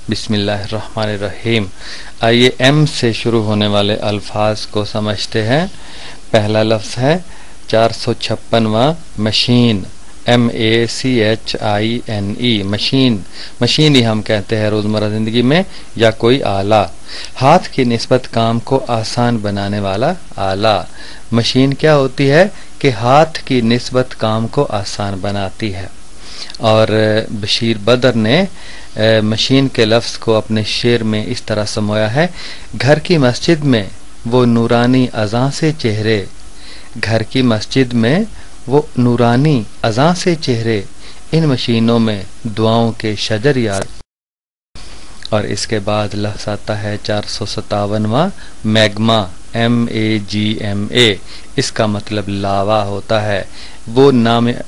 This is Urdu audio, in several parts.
بسم اللہ الرحمن الرحیم۔ آئیے ایم سے شروع ہونے والے الفاظ کو سمجھتے ہیں۔ پہلا لفظ ہے 456واں مشین، MACHINE، مشین۔ مشین ہی ہم کہتے ہیں روزمرہ زندگی میں، یا کوئی آلہ، ہاتھ کی نسبت کام کو آسان بنانے والا آلہ۔ مشین کیا ہوتی ہے کہ ہاتھ کی نسبت کام کو آسان بناتی ہے۔ اور بشیر بدر نے مشین کے لفظ کو اپنے شعر میں اس طرح سمویا ہے: گھر کی مسجد میں وہ نورانی اذاں سے چہرے، گھر کی مسجد میں وہ نورانی اذاں سے چہرے، ان مشینوں میں دعاؤں کے شجر یار۔ اور اس کے بعد لفظ آتا ہے 457واں میگما، MAGMA، اس کا مطلب لاوا ہوتا ہے۔ وہ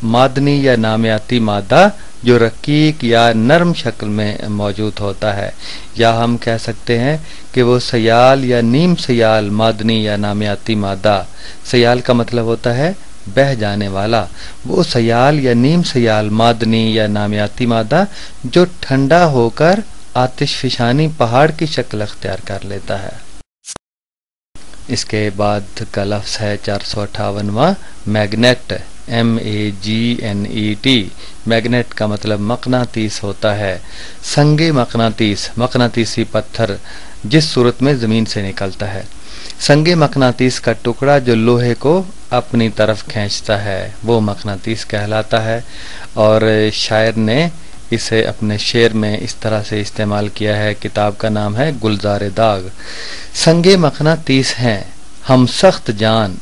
معدنی یا نامیاتی مادہ جو رقیق یا نرم شکل میں موجود ہوتا ہے، یا ہم کہہ سکتے ہیں کہ وہ سیال یا نیم سیال معدنی یا نامیاتی مادہ۔ سیال کا مطلب ہوتا ہے بہہ جانے والا۔ وہ سیال یا نیم سیال معدنی یا نامیاتی مادہ جو ٹھنڈا ہو کر آتش فشانی پہاڑ کی شکل اختیار کر لیتا ہے۔ اس کے بعد کا لفظ ہے 458واں میگنیٹ، MAGNET۔ میگنیٹ کا مطلب مقناطیس ہوتا ہے۔ سنگ مقناطیس، مقناطیسی پتھر جس صورت میں زمین سے نکلتا ہے۔ سنگ مقناطیس کا ٹکڑا جو لوہے کو اپنی طرف کھینچتا ہے وہ مقناطیس کہلاتا ہے۔ اور شاعر نے اسے اپنے شعر میں اس طرح سے استعمال کیا ہے۔ کتاب کا نام ہے گلزار داغ۔ سنگ مقناطیس ہیں ہم سخت جان،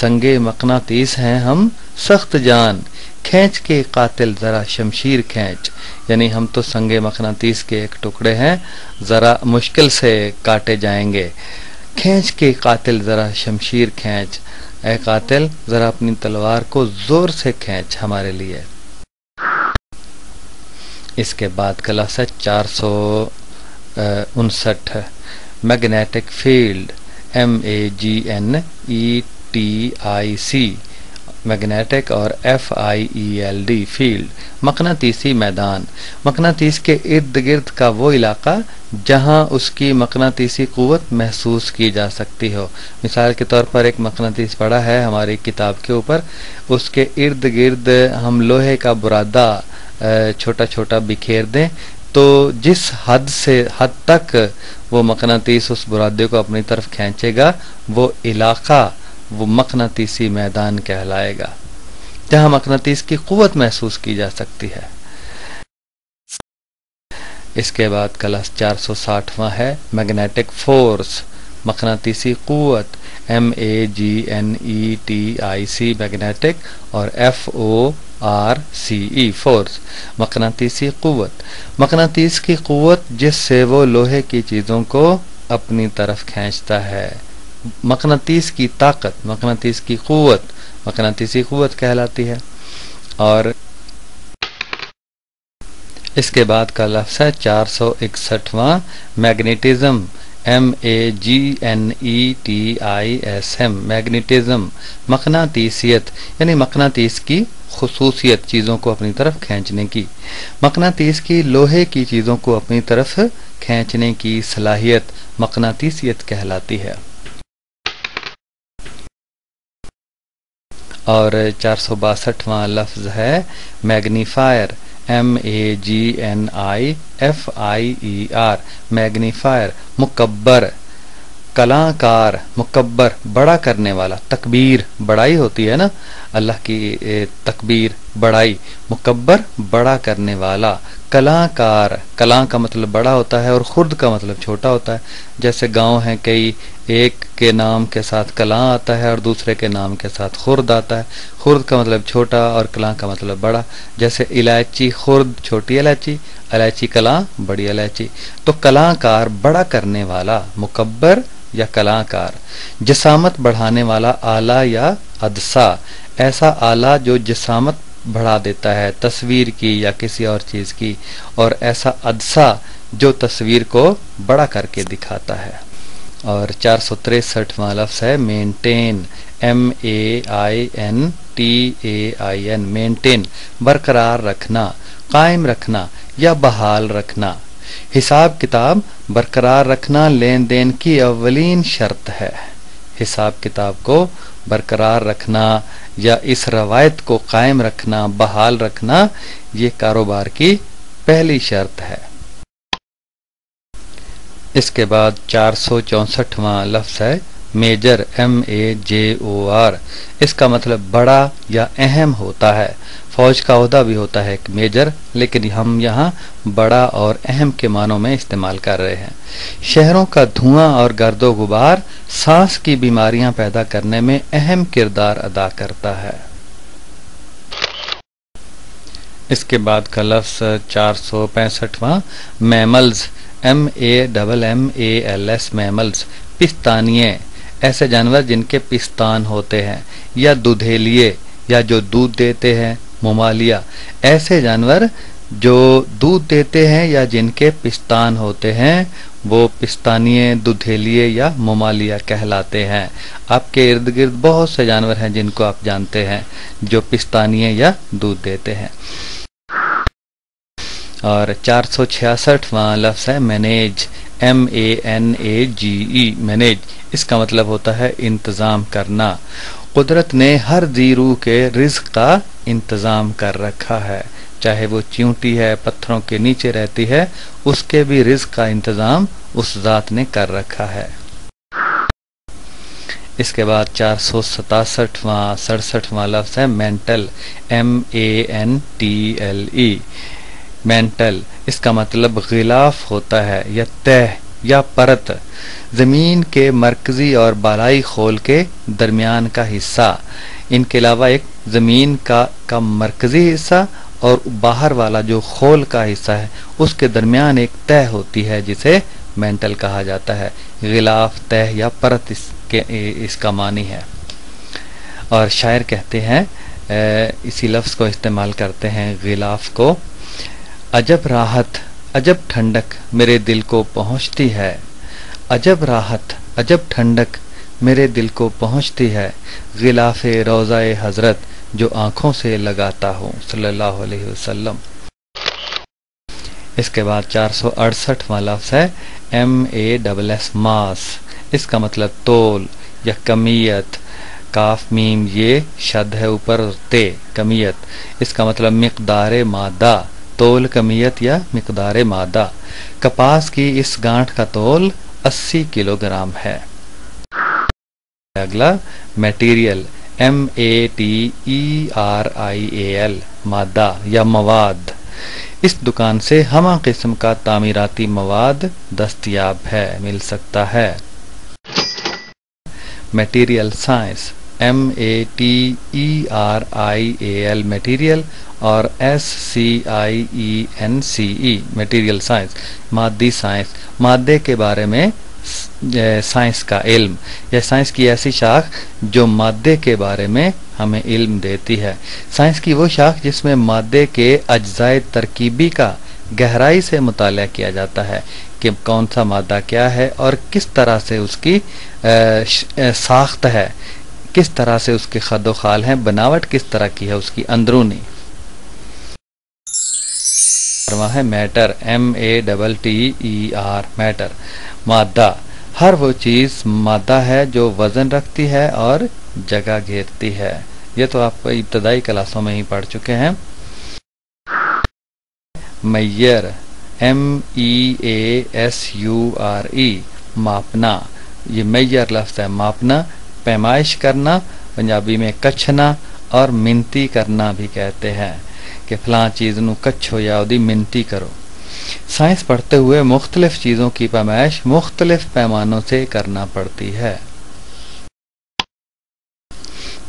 سنگ مقناطیس ہیں ہم سخت جان، کھینچ کے قاتل ذرا شمشیر کھینچ۔ یعنی ہم تو سنگ مقناطیس کے ایک ٹکڑے ہیں، ذرا مشکل سے کاٹے جائیں گے، کھینچ کے قاتل ذرا شمشیر کھینچ، اے قاتل ذرا اپنی تلوار کو زور سے کھینچ ہمارے لیے۔ اس کے بعد کا لفظ ہے 459 میگنیٹک فیلڈ، MAGNETIC، میگنیٹک اور FIELD، فیلڈ، مقناطیسی میدان۔ مقناطیس کے ارد گرد کا وہ علاقہ جہاں اس کی مقناطیسی قوت محسوس کی جا سکتی ہو۔ مثال کے طور پر ایک مقناطیس پڑا ہے ہماری کتاب کے اوپر، اس کے ارد گرد ہم لوہے کا برادہ چھوٹا چھوٹا بکھیر دیں تو جس حد تک وہ مقناطیس اس برادے کو اپنی طرف کھینچے گا وہ علاقہ وہ مقناطیسی میدان کہلائے گا، جہاں مقناطیس کی قوت محسوس کی جا سکتی ہے۔ اس کے بعد کا لفظ 460واں ہے میگنیٹک فورس، مقناطیسی قوت، MAGNETIC، میگنیٹک، اور FORCE، فورس، مقناطیسی قوت۔ مقناطیس کی قوت جس سے وہ لوہے کی چیزوں کو اپنی طرف کھینچتا ہے۔ مقناطیس کی طاقت، مقناطیس کی قوت، مقناطیسی قوت کہلاتی ہے۔ اور اس کے بعد کا لفظ ہے 461واں میگنیٹزم، MAGNETISM، میگنیٹزم، مقناطیسیت، یعنی مقناطیس کی خصوصیت چیزوں کو اپنی طرف کھینچنے کی۔ مقناطیس کی لوہے کی چیزوں کو اپنی طرف کھینچنے کی صلاحیت مقناطیسیت کہلاتی ہے۔ اور 462واں لفظ ہے میگنیفائر، MAGNIFIER، میگنیفائر، مکبر، کلاں کار، مکبر بڑا کرنے والا، تکبیر بڑائی ہوتی ہے نا، اللہ کی تکبیر بڑائی، مکبر بڑا کرنے والا، کلاں کار، کلاں کا مطلب بڑا ہوتا ہے اور خرد کا مطلب چھوٹا ہوتا ہے۔ جیسے گاؤں ہیں کئی، ایک کے نام کے ساتھ کلاں آتا ہے اور دوسرے کے نام کے ساتھ خرد آتا ہے۔ خرد کا مطلب چھوٹا اور کلاں کا مطلب بڑا۔ جیسے الائچی خرد چھوٹی الائچی، الائچی کلاں بڑی الائچی۔ تو کلاں کار بڑا کرنے والا، مکبر یا کلاں کار۔ جسامت بڑھانے والا آلہ یا عدسہ، ایسا آلہ جو جسامت بڑھا دیتا ہے تصویر کی یا کسی اور چیز کی، اور ایسا عدسہ جو تصویر کو بڑا کر کے دکھاتا ہے۔ اور 463واں لفظ ہے مینٹین، MAINTAIN، مینٹین، برقرار رکھنا، قائم رکھنا یا بحال رکھنا۔ حساب کتاب برقرار رکھنا لین دین کی اولین شرط ہے۔ حساب کتاب کو برقرار رکھنا یا اس روایت کو قائم رکھنا، بحال رکھنا، یہ کاروبار کی پہلی شرط ہے۔ اس کے بعد 464واں لفظ ہے میجر، MAJOR۔ اس کا مطلب بڑا یا اہم ہوتا ہے۔ فوج کا عہدہ بھی ہوتا ہے ایک میجر، لیکن ہم یہاں بڑا اور اہم کے معنوں میں استعمال کر رہے ہیں۔ شہروں کا دھواں اور گرد و غبار سانس کی بیماریاں پیدا کرنے میں اہم کردار ادا کرتا ہے۔ اس کے بعد کا لفظ 465واں میملز، MAMMALS، میملز، پستانیے، ایسے جانور جن کے پستان ہوتے ہیں، یا دودھیلیے یا جو دودھ دیتے ہیں، ممالیہ، ایسے جانور جو دودھ دیتے ہیں یا جن کے پستان ہوتے ہیں، وہ پستانیے، دودھیلیے یا ممالیہ کہلاتے ہیں۔ آپ کے ارد گرد بہت سے جانور ہیں جن کو آپ جانتے ہیں جو پستانیے یا دودھ دیتے ہیں۔ اور 466واں لفظ ہے مینیج، MANAGE، مینیج۔ اس کا مطلب ہوتا ہے انتظام کرنا۔ قدرت نے ہر ذی روح کے رزق کا انتظام کر رکھا ہے، چاہے وہ چیونٹی ہے، پتھروں کے نیچے رہتی ہے، اس کے بھی رزق کا انتظام اس ذات نے کر رکھا ہے۔ اس کے بعد 467واں لفظ ہے مینٹل، MANTLE، مینٹل۔ اس کا مطلب غلاف ہوتا ہے یا تہ یا پرت، زمین کے مرکزی اور بالائی خول کے درمیان کا حصہ۔ ان کے علاوہ ایک زمین کا مرکزی حصہ اور باہر والا جو خول کا حصہ ہے، اس کے درمیان ایک تہ ہوتی ہے جسے مینٹل کہا جاتا ہے۔ غلاف، تہ یا پرت اس کا معنی ہے۔ اور شاعر کہتے ہیں، اسی لفظ کو استعمال کرتے ہیں غلاف کو، عجب راحت، عجب ٹھنڈک میرے دل کو پہنچتی ہے، عجب راحت، عجب ٹھنڈک میرے دل کو پہنچتی ہے، غلاف روضہ حضرت جو آنکھوں سے لگاتا ہوں، صلی اللہ علیہ وسلم۔ اس کے بعد 468واں لفظ ہے MASS، ماس۔ اس کا مطلب تول یا کمیت، کاف میم یہ شد ہے اوپر تے، کمیت۔ اس کا مطلب مقدار مادہ، تول، کمیت یا مقدار مادہ۔ کپاس کی اس گانٹھ کا تول 80 کلو گرام ہے۔ اگلا میٹیریل، MATERIAL، مادہ یا مواد۔ اس دکان سے ہمہ قسم کا تعمیراتی مواد دستیاب ہے، مل سکتا ہے۔ میٹیریل سائنس، MATERIAL، میٹیریل، اور SCIENCE، میٹیریل سائنس، مادی سائنس، مادے کے بارے میں سائنس کا علم، یا سائنس کی ایسی شاخ جو مادے کے بارے میں ہمیں علم دیتی ہے۔ سائنس کی وہ شاخ جس میں مادے کے اجزائے ترکیبی کا گہرائی سے مطالعہ کیا جاتا ہے کہ کون سا مادہ کیا ہے اور کس طرح سے اس کی ساخت ہے، کس طرح سے اس کے خد و خال ہیں، بناوٹ کس طرح کی ہے اس کی اندرونی۔ ہے میٹر، MATTER، میٹر، مادہ۔ ہر وہ چیز مادہ ہے جو وزن رکھتی ہے اور جگہ گھیرتی ہے۔ یہ تو آپ ابتدائی کلاسوں میں ہی پڑھ چکے ہیں۔ میئر، MEASURE، ماپنا۔ یہ میئر لفظ ہے، ماپنا، پیمائش کرنا، پنجابی میں کچھنا اور منتی کرنا بھی کہتے ہیں کہ فلاں چیز نو کچھو یا اودی منتی کرو۔ سائنس پڑھتے ہوئے مختلف چیزوں کی پیمائش مختلف پیمانوں سے کرنا پڑتی ہے۔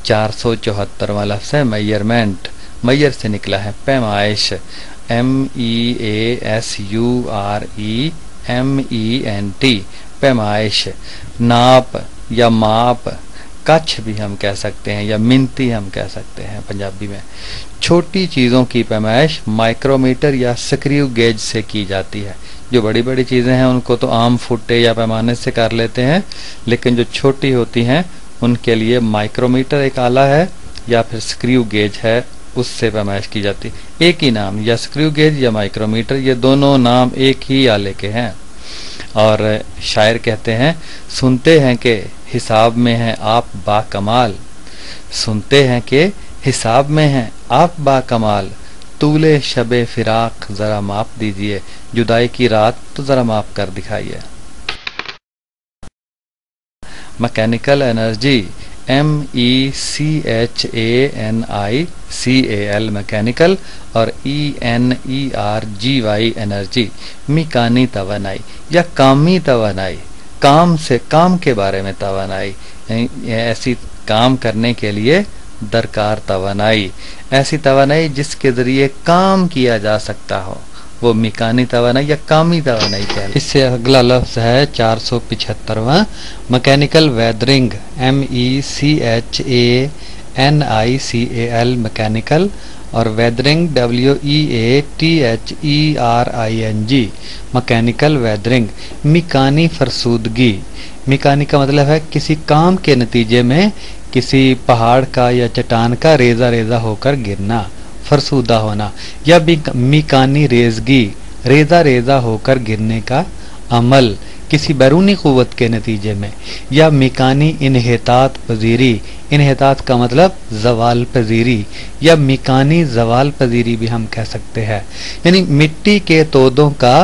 474واں لفظ ہے میئرمنٹ، میئر سے نکلا ہے پیمائش، MEASUREMENT، پیمائش، ناپ یا ماپ، کچھ بھی ہم کہہ سکتے ہیں یا منتی ہم کہہ سکتے ہیں پنجابی میں۔ چھوٹی چیزوں کی پیمائش مائکرومیٹر یا سکریو گیج سے کی جاتی ہے۔ جو بڑی بڑی چیزیں ہیں ان کو تو عام فٹے یا پیمانے سے کر لیتے ہیں، لیکن جو چھوٹی ہوتی ہیں ان کے لیے مائکرومیٹر ایک آلہ ہے یا پھر سکریو گیج ہے، اس سے پیمائش کی جاتی. ایک ہی نام یا اسکریو گیج یا مائکرومیٹر، یہ دونوں نام ایک ہی آلے کے ہیں. اور شاعر کہتے ہیں سنتے ہیں کہ حساب میں ہیں آپ با کمال، سنتے ہیں کہ حساب میں ہیں آپ با کمال، طول شب فراق ذرا ماپ دیجئے، جدائی کی رات تو ذرا ماپ کر دکھائیے. مکینیکل انرجی MECHANICAL مکینیکل اور ENERGY انرجی میکانی توانائی یا کامی توانائی، کام کے بارے میں توانائی، ایسی کام کرنے کے لیے درکار توانائی، ایسی توانائی جس کے ذریعے کام کیا جا سکتا ہو، وہ میکانی توانائی یا کامی توانائی کہلاتی ہے. اس سے اگلا لفظ ہے 475واں مکینیکل ویدرنگ MECHANICAL مکینیکل اور ویدرنگ WEATHERING مکینیکل ویدرنگ میکانی فرسودگی. میکانی کا مطلب ہے کسی کام کے نتیجے میں کسی پہاڑ کا یا چٹان کا ریزہ ریزہ ہو کر گرنا، فرسودہ ہونا، یا میکانی ریزگی، ریزہ ریزہ ہو کر گرنے کا عمل کسی بیرونی قوت کے نتیجے میں، یا میکانی انحطاط پذیری، انحطاط کا مطلب زوال پذیری، یا میکانی زوال پذیری بھی ہم کہہ سکتے ہیں. یعنی مٹی کے تودوں کا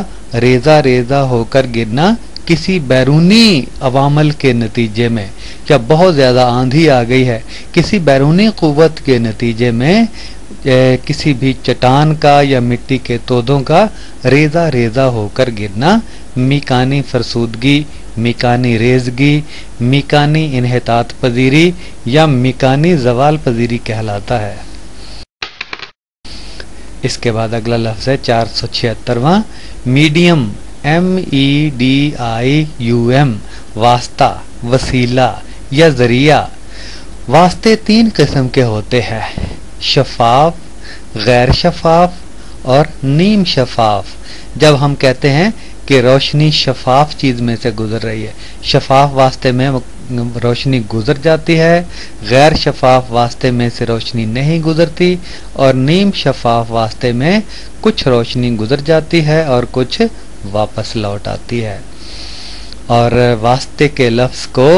ریزہ ریزہ ہو کر گرنا کسی بیرونی عوامل کے نتیجے میں، یا بہت زیادہ آندھی آ گئی ہے، کسی بیرونی قوت کے نتیجے میں کسی بھی چٹان کا یا مٹی کے تودوں کا ریزہ ریزہ ہو کر گرنا میکانی فرسودگی، میکانی ریزگی، میکانی انحطاط پذیری یا میکانی زوال پذیری کہلاتا ہے. اس کے بعد اگلا لفظ ہے 476واں میڈیم MEDIUM واسطہ، وسیلہ یا ذریعہ. واسطے تین قسم کے ہوتے ہیں، شفاف، غیر شفاف اور نیم شفاف. جب ہم کہتے ہیں کہ روشنی شفاف چیز میں سے گزر رہی ہے، شفاف واسطے میں روشنی گزر جاتی ہے، غیر شفاف واسطے میں سے روشنی نہیں گزرتی، اور نیم شفاف واسطے میں کچھ روشنی گزر جاتی ہے اور کچھ واپس لوٹ آتی ہے. اور واسطے کے لفظ کو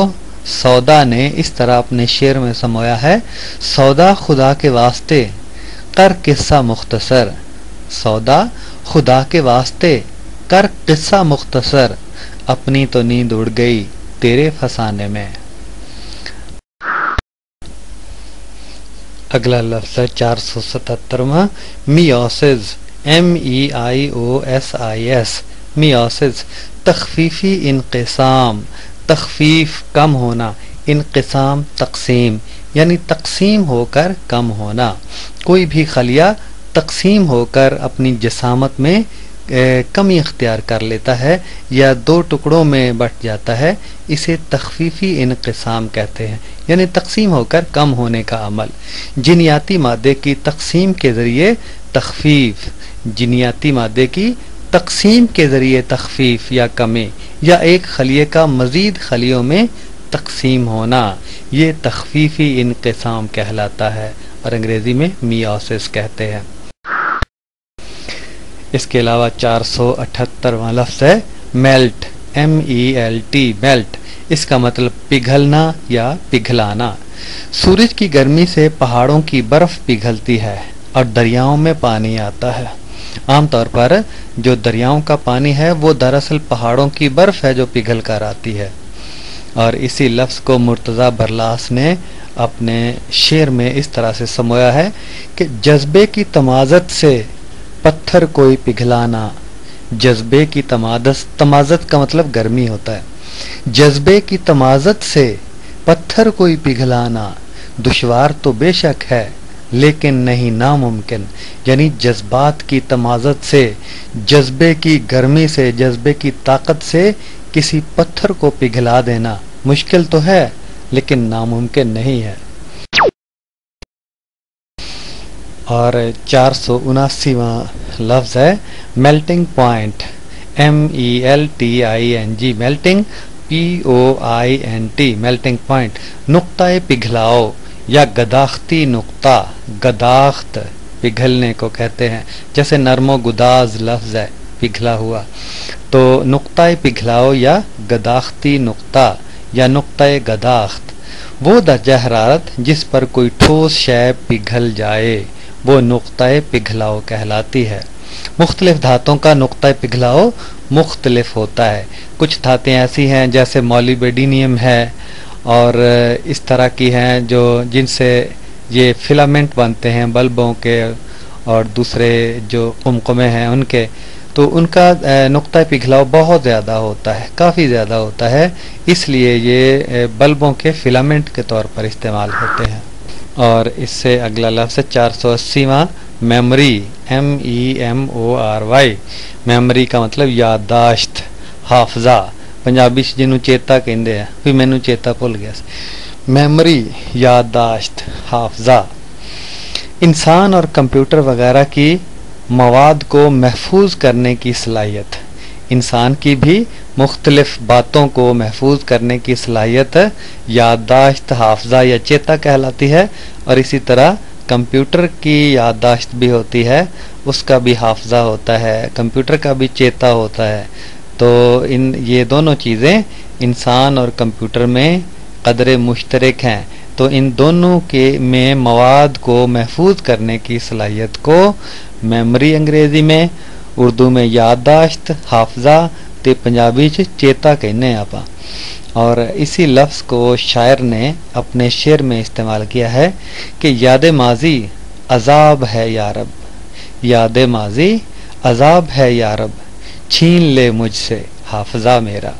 سودا نے اس طرح اپنے شعر میں سمویا ہے، سودا خدا کے واسطے کر قصہ مختصر، سودا خدا کے واسطے کر قصہ مختصر، اپنی تو نیند اڑ گئی تیرے فسانے میں. اگلا لفظ ہے 477واں میوسز MEIOSIS میوسز تخفیفی انقسام، تخفیف کم ہونا، انقسام تقسیم یعنی تقسیم ہو کر کم ہونا. کوئی بھی خلیہ تقسیم ہو کر اپنی جسامت میں کمی اختیار کر لیتا ہے یا دو ٹکڑوں میں بٹ جاتا ہے، اسے تخفیفی انقسام کہتے ہیں، یعنی تقسیم ہو کر کم ہونے کا عمل. جنیاتی مادے کی تقسیم کے ذریعے تخفیف، جنیاتی مادے کی تقسیم کے ذریعے تخفیف یا کمی، یا ایک خلیے کا مزید خلیوں میں تقسیم ہونا، یہ تخفیفی انقسام کہلاتا ہے اور انگریزی میں میوسس کہتے ہیں. اس کے علاوہ 478واں لفظ ہے میلٹ MELT میلٹ. اس کا مطلب پگھلنا یا پگھلانا. سورج کی گرمی سے پہاڑوں کی برف پگھلتی ہے اور دریاؤں میں پانی آتا ہے. عام طور پر جو دریاؤں کا پانی ہے وہ دراصل پہاڑوں کی برف ہے جو پگھل کر آتی ہے. اور اسی لفظ کو مرتضی برلاس نے اپنے شعر میں اس طرح سے سمویا ہے کہ جذبے کی تمازت سے پتھر کوئی پگھلانا. جذبے کی تمازت کا مطلب گرمی ہوتا ہے. جذبے کی تمازت سے پتھر کوئی پگھلانا دشوار تو بے شک ہے لیکن نہیں ناممکن. یعنی جذبات کی تمازت سے، جذبے کی گرمی سے، جذبے کی طاقت سے کسی پتھر کو پگھلا دینا مشکل تو ہے لیکن ناممکن نہیں ہے. اور 479واں لفظ ہے melting point MELTING melting POINT melting point, نقطۂ پگھلاؤ یا گداختی نقطہ، گداخت پگھلنے کو کہتے ہیں، جیسے نرم و گداز لفظ ہے پگھلا ہوا، تو نقطۂ پگھلاؤ یا گداختی نقطہ یا نقطۂ گداخت، وہ درجہ حرارت جس پر کوئی ٹھوس شے پگھل جائے وہ نقطۂ پگھلاؤ کہلاتی ہے۔ مختلف دھاتوں کا نقطۂ پگھلاؤ مختلف ہوتا ہے۔ کچھ دھاتیں ایسی ہیں جیسے مولیبیڈینیم ہے اور اس طرح کی ہیں جن سے یہ فلامنٹ بنتے ہیں بلبوں کے اور دوسرے جو قمقمے ہیں ان کے، تو ان کا نقطۂ پگھلاؤ بہت زیادہ ہوتا ہے، کافی زیادہ ہوتا ہے، اس لیے یہ بلبوں کے فلامنٹ کے طور پر استعمال ہوتے ہیں۔ اور اس سے اگلا لفظ ہے 480واں میموری، MEMORY۔ میموری کا مطلب یادداشت، حافظہ، پنجابی جنوں چیتا کہندے ہیں، بھی مینوں چیتا بھول گیا۔ میموری یادداشت، حافظہ، انسان اور کمپیوٹر وغیرہ کی مواد کو محفوظ کرنے کی صلاحیت، انسان کی بھی مختلف باتوں کو محفوظ کرنے کی صلاحیت یادداشت، حافظہ یا چیتا کہلاتی ہے، اور اسی طرح کمپیوٹر کی یادداشت بھی ہوتی ہے، اس کا بھی حافظہ ہوتا ہے، کمپیوٹر کا بھی چیتا ہوتا ہے۔ تو یہ دونوں چیزیں انسان اور کمپیوٹر میں قدر مشترک ہیں، تو ان دونوں کے میں مواد کو محفوظ کرنے کی صلاحیت کو میموری انگریزی میں، اردو میں یادداشت، حافظہ تے پنجابی چیتا کہنے آپ۔ اور اسی لفظ کو شاعر نے اپنے شعر میں استعمال کیا ہے کہ یاد ماضی عذاب ہے یا رب، یاد ماضی عذاب ہے یا رب، چھین لے مجھ سے حافظہ میرا۔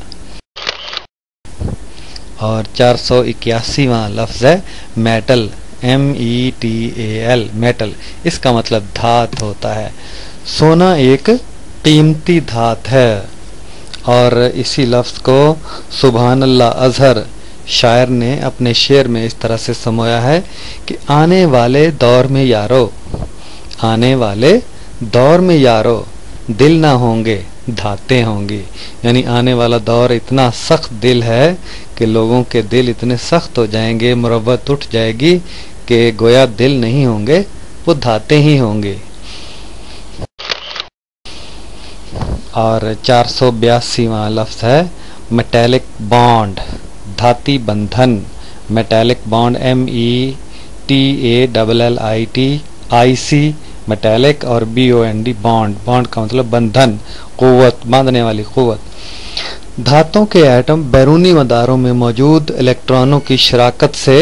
اور 481واں لفظ ہے میٹل، METAL، میٹل، اس کا مطلب دھات ہوتا ہے۔ سونا ایک قیمتی دھات ہے، اور اسی لفظ کو سبحان اللہ اظہر شاعر نے اپنے شعر میں اس طرح سے سمویا ہے کہ آنے والے دور میں یارو، آنے والے دور میں یارو، دل نہ ہوں گے دھاتیں ہوں گی، یعنی آنے والا دور اتنا سخت دل ہے کہ لوگوں کے دل اتنے سخت ہو جائیں گے، مروت اٹھ جائے گی کہ گویا دل نہیں ہوں گے، وہ دھاتیں ہی ہوں گی۔ اور 482واں لفظ ہے میٹیلک بانڈ، دھاتی بندھن، میٹیلک بانڈ METALLITIC، میٹیلک، اور BOND بانڈ، بانڈ کا مطلب بندھن، قوت، باندھنے والی قوت۔ دھاتوں کے ایٹم بیرونی مداروں میں موجود الیکٹرانوں کی شراکت سے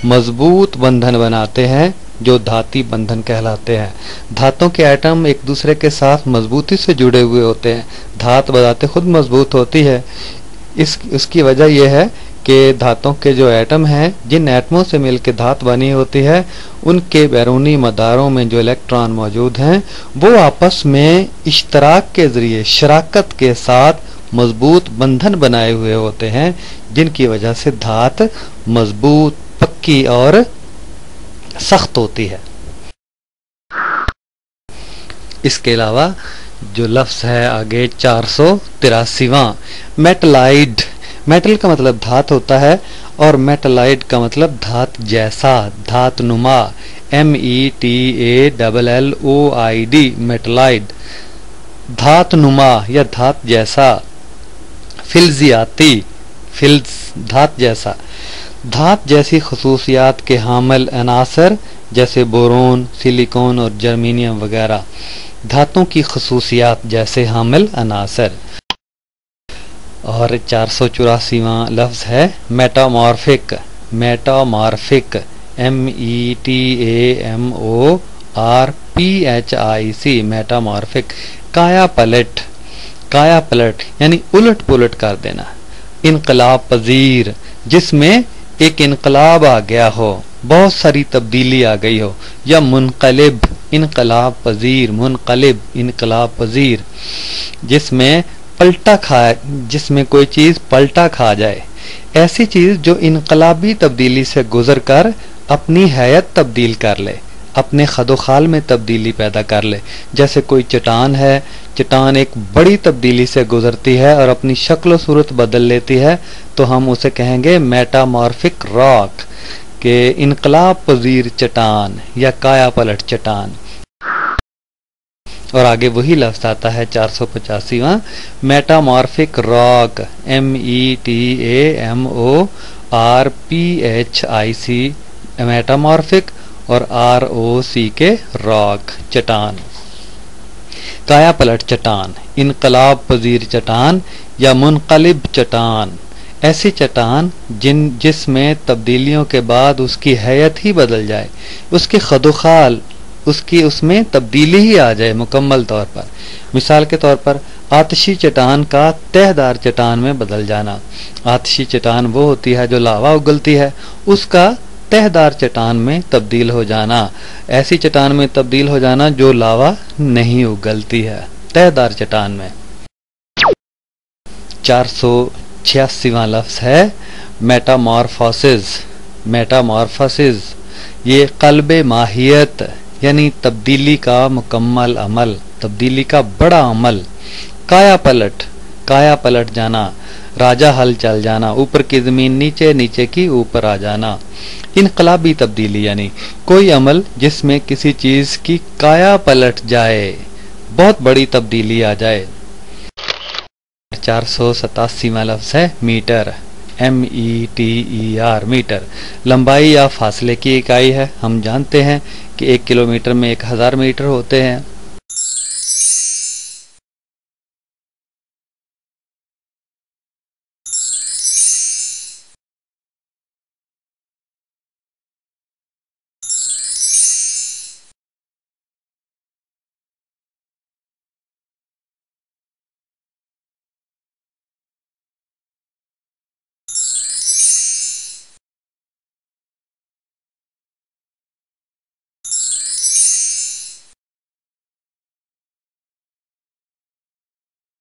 مضبوط بندھن بناتے ہیں جو دھاتی بندھن کہلاتے ہیں۔ دھاتوں کے ایٹم ایک دوسرے کے ساتھ مضبوطی سے جڑے ہوئے ہوتے ہیں، دھات بذات خود مضبوط ہوتی ہے، اس کی وجہ یہ ہے کہ دھاتوں کے جو ایٹم ہیں، جن ایٹموں سے مل کے دھات بنی ہوتی ہے، ان کے بیرونی مداروں میں جو الیکٹران موجود ہیں وہ آپس میں اشتراک کے ذریعے، شراکت کے ساتھ مضبوط بندھن بنائے ہوئے ہوتے ہیں، جن کی وجہ سے دھات مضبوط، پکی اور سخت ہوتی ہے۔ اس کے علاوہ جو لفظ ہے آگے 483واں میٹلائڈ، میٹل کا مطلب دھات ہوتا ہے، اور میٹلائڈ کا مطلب دھات جیسا، دھات نما، METALLOID، میٹلائڈ، دھات نما یا دھات جیسا، فلزیاتی، فلز دھات جیسا، دھات جیسی خصوصیات کے حامل عناصر جیسے بورون، سلیکون اور جرمینیم وغیرہ، دھاتوں کی خصوصیات جیسے حامل عناصر۔ اور 484واں لفظ ہے میٹامارفک، میٹامارفک، METAMORPHIC، میٹامارفک، کایا پلٹ، کایا پلٹ یعنی الٹ پلٹ کر دینا، انقلاب پذیر، جس میں ایک انقلاب آ گیا ہو، بہت ساری تبدیلی آ گئی ہو، یا منقلب، انقلاب پذیر، منقلب، انقلاب پذیر، جس میں پلٹا کھائے، جس میں کوئی چیز پلٹا کھا جائے، ایسی چیز جو انقلابی تبدیلی سے گزر کر اپنی حیت تبدیل کر لے، اپنے خد و خال میں تبدیلی پیدا کر لے، جیسے کوئی چٹان ہے، چٹان ایک بڑی تبدیلی سے گزرتی ہے اور اپنی شکل و صورت بدل لیتی ہے، تو ہم اسے کہیں گے میٹامارفک راک، کہ انقلاب پذیر چٹان یا کایا پلٹ چٹان. اور آگے وہی لفظ آتا ہے 485واں میٹامارفک راک METAMORPHIC میٹامارفک اور ROC کے راک چٹان. کایا پلٹ چٹان، انقلاب پذیر چٹان یا منقلب چٹان ایسی چٹان جس میں تبدیلیوں کے بعد اس کی حیت ہی بدل جائے، اس کے خد و خال اس میں تبدیلی ہی آ جائے مکمل طور پر. مثال کے طور پر آتشی چٹان کا تہ دار چٹان میں بدل جانا. آتشی چٹان وہ ہوتی ہے جو لاوا اگلتی ہے، اس کا تہ دار چٹان میں تبدیل ہو جانا. ایسی چٹان میں تبدیل ہو جانا جو لاوا نہیں اگلتی ہے، تہ دار چٹان میں. 486واں لفظ ہے میٹامارفوسس. میٹامارفوسس یہ قلب ماہیت یعنی تبدیلی کا مکمل عمل، تبدیلی کا بڑا عمل. کایا پلٹ جانا، راجا ہل چل جانا، اوپر کی زمین نیچے، نیچے کی اوپر آ جانا. انقلابی تبدیلی یعنی کوئی عمل جس میں کسی چیز کی کایا پلٹ جائے، بہت بڑی تبدیلی آ جائے. 487واں لفظ ہے میٹر. METER میٹر لمبائی یا فاصلے کی اکائی ہے. ہم جانتے ہیں کہ 1 کلومیٹر میں 1000 میٹر ہوتے ہیں.